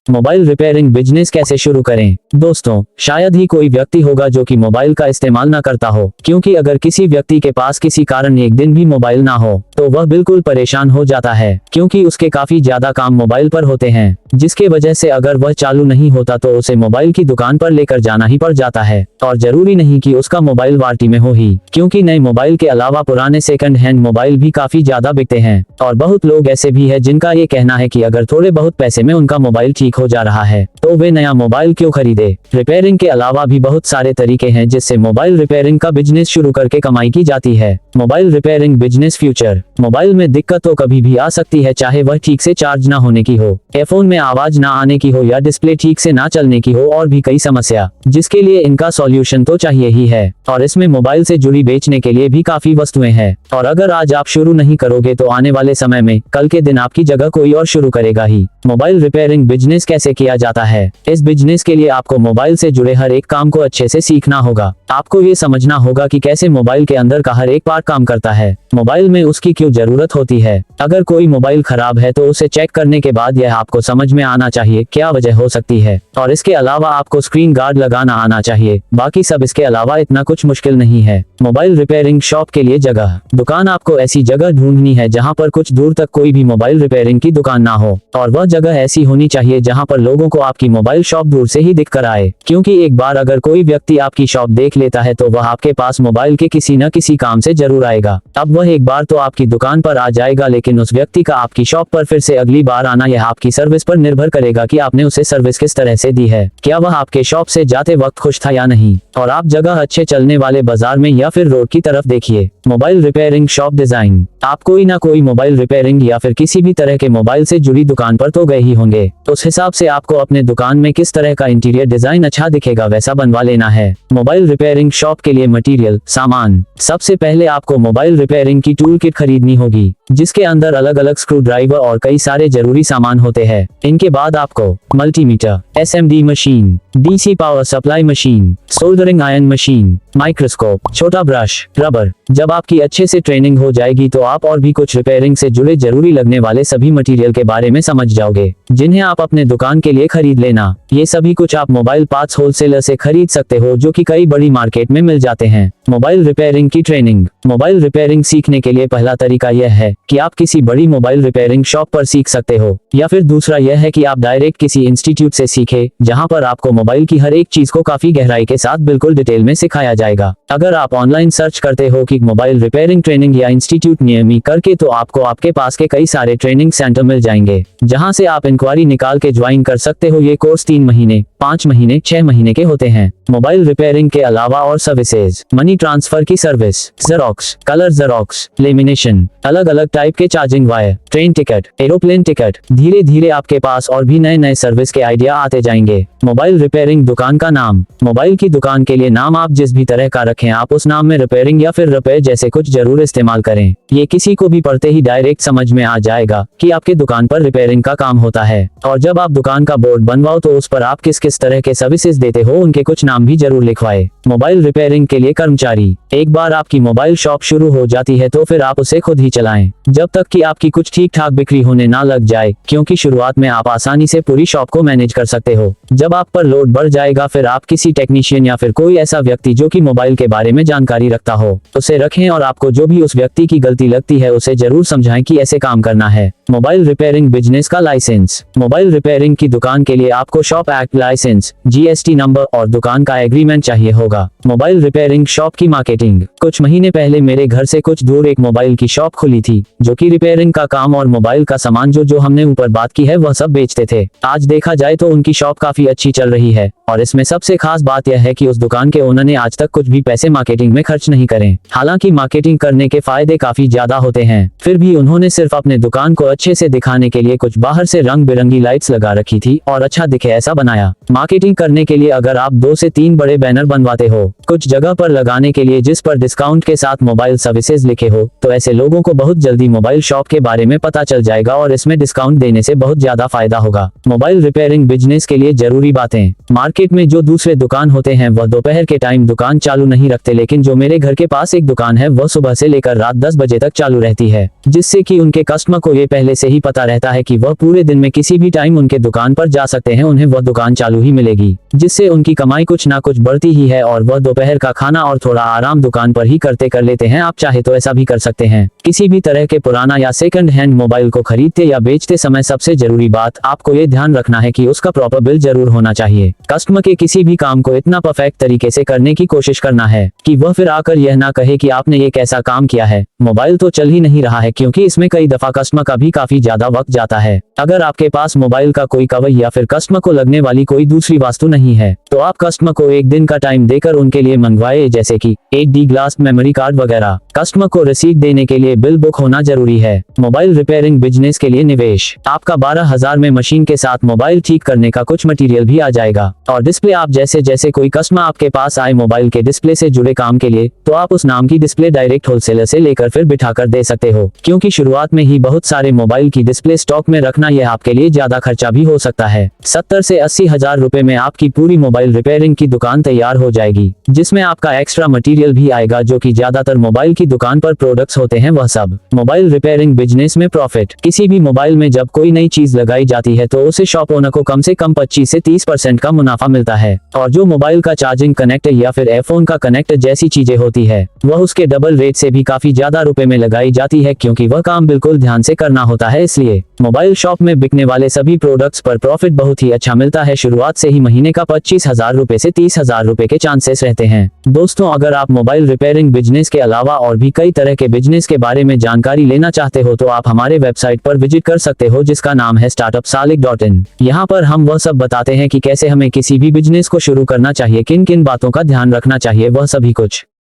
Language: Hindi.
मोबाइल रिपेयरिंग बिजनेस कैसे शुरू करें। दोस्तों, शायद ही कोई व्यक्ति होगा जो कि मोबाइल का इस्तेमाल ना करता हो, क्योंकि अगर किसी व्यक्ति के पास किसी कारण एक दिन भी मोबाइल ना हो तो वह बिल्कुल परेशान हो जाता है, क्योंकि उसके काफी ज्यादा काम मोबाइल पर होते हैं, जिसके वजह से अगर वह चालू नहीं होता तो उसे मोबाइल की दुकान पर लेकर जाना ही पड़ जाता है। और जरूरी नहीं कि उसका मोबाइल वारंटी में हो ही, क्योंकि नए मोबाइल के अलावा पुराने सेकंड हैंड मोबाइल भी काफी ज्यादा बिकते हैं। और बहुत लोग ऐसे भी है जिनका ये कहना है कि अगर थोड़े बहुत पैसे में उनका मोबाइल ठीक हो जा रहा है तो वे नया मोबाइल क्यों खरीदे। रिपेयरिंग के अलावा भी बहुत सारे तरीके हैं जिससे मोबाइल रिपेयरिंग का बिजनेस शुरू करके कमाई की जाती है। Mobile repairing business future. Mobile में दिक्कत तो कभी भी आ सकती है, चाहे वह ठीक से चार्ज ना होने की हो, एयरफोन में आवाज ना आने की हो या डिस्प्ले ठीक से ना चलने की हो, और भी कई समस्या, जिसके लिए इनका सॉल्यूशन तो चाहिए ही है। और इसमें मोबाइल से जुड़ी बेचने के लिए भी काफी वस्तुएं हैं। और अगर आज आप शुरू नहीं करोगे तो आने वाले समय में कल के दिन आपकी जगह कोई और शुरू करेगा ही। मोबाइल रिपेयरिंग बिजनेस कैसे किया जाता है। इस बिजनेस के लिए आपको मोबाइल से जुड़े हर एक काम को अच्छे से सीखना होगा। आपको ये समझना होगा कि कैसे मोबाइल के अंदर का हर एक पार्ट काम करता है, मोबाइल में उसकी क्यों जरूरत होती है। अगर कोई मोबाइल खराब है तो उसे चेक करने के बाद यह आपको समझ में आना चाहिए क्या वजह हो सकती है। और इसके अलावा आपको स्क्रीन गार्ड लगाना आना चाहिए, बाकी सब इसके अलावा इतना कुछ मुश्किल नहीं है। मोबाइल रिपेयरिंग शॉप के लिए जगह। दुकान आपको ऐसी जगह ढूंढनी है जहां पर कुछ दूर तक कोई भी मोबाइल रिपेयरिंग की दुकान ना हो, और वह जगह ऐसी होनी चाहिए जहां पर लोगों को आपकी मोबाइल शॉप दूर से ही दिख कर आए, क्योंकि एक बार अगर कोई व्यक्ति आपकी शॉप देख लेता है तो वह आपके पास मोबाइल के किसी न किसी काम से जरूर आएगा। अब वह एक बार तो आपकी दुकान पर आ जाएगा, लेकिन उस व्यक्ति का आपकी शॉप पर फिर से अगली बार आना यह आपकी सर्विस पर निर्भर करेगा कि आपने उसे सर्विस किस तरह से दी है। क्या वह आपके शॉप से जाते वक्त खुश था या नहीं। और आप जगह अच्छे चलने वाले बाजार में या फिर रोड की तरफ देखिए। Mobile repairing shop design. आप कोई ना कोई मोबाइल रिपेयरिंग या फिर किसी भी तरह के मोबाइल से जुड़ी दुकान पर तो गए ही होंगे, उस हिसाब से आपको अपने दुकान में किस तरह का इंटीरियर डिजाइन अच्छा दिखेगा वैसा बनवा लेना है। मोबाइल रिपेयरिंग शॉप के लिए मटेरियल, सामान। सबसे पहले आपको मोबाइल रिपेयरिंग की टूल किट खरीदनी होगी, जिसके अंदर अलग अलग स्क्रू ड्राइवर और कई सारे जरूरी सामान होते हैं। इनके बाद आपको multimeter, SMD machine, DC power supply machine, soldering iron machine, microscope, छोटा ब्रश, रबर। जब आपकी अच्छे से ट्रेनिंग हो जाएगी तो आप और भी कुछ रिपेयरिंग से जुड़े जरूरी लगने वाले सभी मटेरियल के बारे में समझ जाओगे, जिन्हें आप अपने दुकान के लिए खरीद लेना। ये सभी कुछ आप मोबाइल पार्ट्स होलसेलर से खरीद सकते हो, जो कि कई बड़ी मार्केट में मिल जाते हैं। मोबाइल रिपेयरिंग की ट्रेनिंग। मोबाइल रिपेयरिंग सीखने के लिए पहला तरीका यह है कि आप किसी बड़ी मोबाइल रिपेयरिंग शॉप पर सीख सकते हो, या फिर दूसरा यह है कि आप डायरेक्ट किसी इंस्टीट्यूट से सीखे, जहां पर आपको मोबाइल की हर एक चीज को काफी गहराई के साथ बिल्कुल डिटेल में सिखाया जाएगा। अगर आप ऑनलाइन सर्च करते हो कि मोबाइल रिपेयरिंग ट्रेनिंग या इंस्टीट्यूट नियमित करके, तो आपको आपके पास के कई सारे ट्रेनिंग सेंटर मिल जाएंगे, जहां से आप इंक्वायरी निकाल के ज्वाइन कर सकते हो। ये कोर्स 3 महीने, 5 महीने, 6 महीने के होते हैं। मोबाइल रिपेयरिंग के अलावा और सर्विसेज। मनी ट्रांसफर की service, xerox, colour xerox, lamination, अलग अलग टाइप के charging wire, train ticket, aeroplane ticket. धीरे धीरे आपके पास और भी नए नए सर्विस के आइडिया आते जाएंगे। मोबाइल रिपेयरिंग दुकान का नाम। मोबाइल की दुकान के लिए नाम आप जिस भी तरह का रखें, आप उस नाम में रिपेयरिंग या फिर रिपेयर जैसे कुछ जरूर इस्तेमाल करें। ये किसी को भी पढ़ते ही डायरेक्ट समझ में आ जाएगा कि आपके दुकान पर रिपेयरिंग का काम होता है। और जब आप दुकान का बोर्ड बनवाओ तो उस पर आप किस किस तरह के सर्विसेज देते हो उनके कुछ नाम भी जरूर लिखवाए। मोबाइल रिपेयरिंग के लिए कर्मचारी। एक बार आपकी मोबाइल शॉप शुरू हो जाती है तो फिर आप उसे खुद ही चलाएं, जब तक कि आपकी कुछ ठीक ठाक बिक्री होने ना लग जाए, क्योंकि शुरुआत में आप आसानी से पूरी शॉप को मैनेज कर सकते हो। जब आप पर लोड बढ़ जाएगा फिर आप किसी टेक्नीशियन या फिर कोई ऐसा व्यक्ति जो कि मोबाइल के बारे में जानकारी रखता हो उसे रखें, और आपको जो भी उस व्यक्ति की गलती लगती है उसे जरूर समझाएं कि ऐसे काम करना है। मोबाइल रिपेयरिंग बिजनेस का लाइसेंस। मोबाइल रिपेयरिंग की दुकान के लिए आपको shop act licence, GST number और दुकान का एग्रीमेंट चाहिए होगा। मोबाइल रिपेयरिंग शॉप की मार्केटिंग। कुछ महीने पहले मेरे घर से कुछ दूर एक मोबाइल की शॉप खुली थी, जो कि रिपेयरिंग का काम और मोबाइल का सामान जो हमने ऊपर बात की है वह सब बेचते थे। आज देखा जाए तो उनकी शॉप काफी अच्छी चल रही है, और इसमें सबसे खास बात यह है कि उस दुकान के ओनर ने आज तक कुछ भी पैसे मार्केटिंग में खर्च नहीं करे। हालांकि मार्केटिंग करने के फायदे काफी ज्यादा होते हैं, फिर भी उन्होंने सिर्फ अपने दुकान को अच्छे से दिखाने के लिए कुछ बाहर से रंग बिरंगी लाइट्स लगा रखी थी और अच्छा दिखे ऐसा बनाया। मार्केटिंग करने के लिए अगर आप 2 से 3 बड़े बैनर बनवाते हो कुछ जगह पर लगाने के लिए जिस पर डिस्काउंट के साथ मोबाइल सर्विसेज लिखे हो, तो ऐसे लोगों को बहुत जल्दी मोबाइल शॉप के बारे में पता चल जाएगा और इसमें डिस्काउंट देने से बहुत ज्यादा फायदा होगा। मोबाइल रिपेयरिंग बिजनेस के लिए जरूरी बातें। मार्केट में जो दूसरे दुकान होते हैं वह दोपहर के टाइम दुकान चालू नहीं रखते, लेकिन जो मेरे घर के पास एक दुकान है वह सुबह से लेकर रात 10 बजे तक चालू रहती है। जिससे कि उनके कस्टमर को ये पहले से ही पता रहता है कि वह पूरे दिन में किसी भी टाइम उनके दुकान पर जा सकते हैं, उन्हें वह दुकान चालू ही मिलेगी, जिससे उनकी कमाई कुछ ना कुछ बढ़ती ही है और वह दोपहर का खाना और थोड़ा आराम दुकान पर ही कर लेते हैं। आप चाहे तो ऐसा भी कर सकते हैं। किसी भी तरह के पुराना या सेकंड हैंड मोबाइल को खरीदते या बेचते समय सबसे जरूरी बात आपको ये ध्यान रखना है कि उसका प्रॉपर बिल जरूर होना चाहिए। कस्टमर के किसी भी काम को इतना परफेक्ट तरीके से करने की कोशिश करना है कि वह फिर आकर यह ना कहे कि आपने ये कैसा काम किया है, मोबाइल तो चल ही नहीं रहा है, क्योंकि इसमें कई दफा कस्टमर का भी काफी ज्यादा वक्त जाता है। अगर आपके पास मोबाइल का कोई कवर या फिर कस्टमर को लगने वाली कोई दूसरी वस्तु नहीं है तो आप कस्टमर को एक दिन का टाइम देकर उनके लिए मंगवाए, जैसे कि 8D ग्लास, मेमोरी कार्ड वगैरह। कस्टमर को रसीद देने के लिए बिल बुक होना जरूरी है। मोबाइल रिपेयरिंग बिजनेस के लिए निवेश। आपका 12,000 में मशीन के साथ मोबाइल ठीक करने का कुछ मटेरियल भी आ जाएगा और डिस्प्ले। आप जैसे कोई कस्टमर आपके पास आए मोबाइल के डिस्प्ले से जुड़े काम के लिए, तो आप उस नाम की डिस्प्ले डायरेक्ट होलसेलर से लेकर फिर बिठाकर दे सकते हो, क्योंकि शुरुआत में ही बहुत सारे मोबाइल की डिस्प्ले स्टॉक में रखना यह आपके लिए ज्यादा खर्चा भी हो सकता है। 70 से 80 हजार रुपए में आपकी पूरी मोबाइल रिपेयरिंग की दुकान तैयार हो जाएगी, जिसमें आपका एक्स्ट्रा मटेरियल भी आएगा जो कि ज्यादातर मोबाइल की दुकान पर प्रोडक्ट्स होते हैं वह सब। मोबाइल रिपेयरिंग बिजनेस में प्रॉफिट। किसी भी मोबाइल में जब कोई नई चीज लगाई जाती है तो उसे शॉप ओनर को कम से कम 25 से 30% का मुनाफा मिलता है, और जो मोबाइल का चार्जिंग कनेक्टर या फिर एयरफोन का कनेक्टर जैसी चीजें होती है वह उसके डबल रेट से भी काफी ज्यादा रुपए में लगाई जाती है, क्योंकि वह काम बिल्कुल ध्यान से करना होता है। इसलिए मोबाइल शॉप में बिकने वाले सभी प्रोडक्ट्स पर प्रॉफिट बहुत ही अच्छा मिलता है। शुरुआत से ही महीने का 25,000 रुपए से 30,000 रुपए के चांसेस रहते हैं। दोस्तों, अगर आप मोबाइल रिपेयरिंग बिजनेस के अलावा और भी कई तरह के बिजनेस के बारे में जानकारी लेना चाहते हो तो आप हमारे वेबसाइट पर विजिट कर सकते हो, जिसका नाम है startupsalik.in। यहाँ पर हम वह सब बताते हैं कि कैसे हमें किसी भी बिजनेस को शुरू करना चाहिए, किन किन बातों का ध्यान रखना चाहिए, वह सभी कुछ।